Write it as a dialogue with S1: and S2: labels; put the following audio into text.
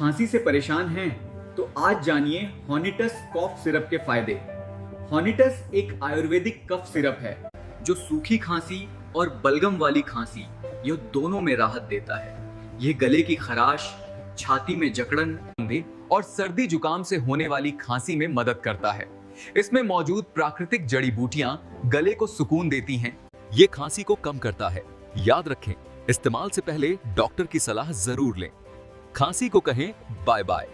S1: खांसी से परेशान हैं तो आज जानिए हॉनिटस कफ सिरप के फायदे। हॉनिटस एक आयुर्वेदिक कफ सिरप है जो सूखी खांसी और बलगम वाली खांसी यह दोनों में राहत देता है। यह गले की खराश, छाती में जकड़न और सर्दी जुकाम से होने वाली खांसी में मदद करता है। इसमें मौजूद प्राकृतिक जड़ी बूटियां गले को सुकून देती हैं।
S2: ये खांसी को कम करता है। याद रखें, इस्तेमाल से पहले डॉक्टर की सलाह जरूर लें। खांसी को कहें बाय बाय।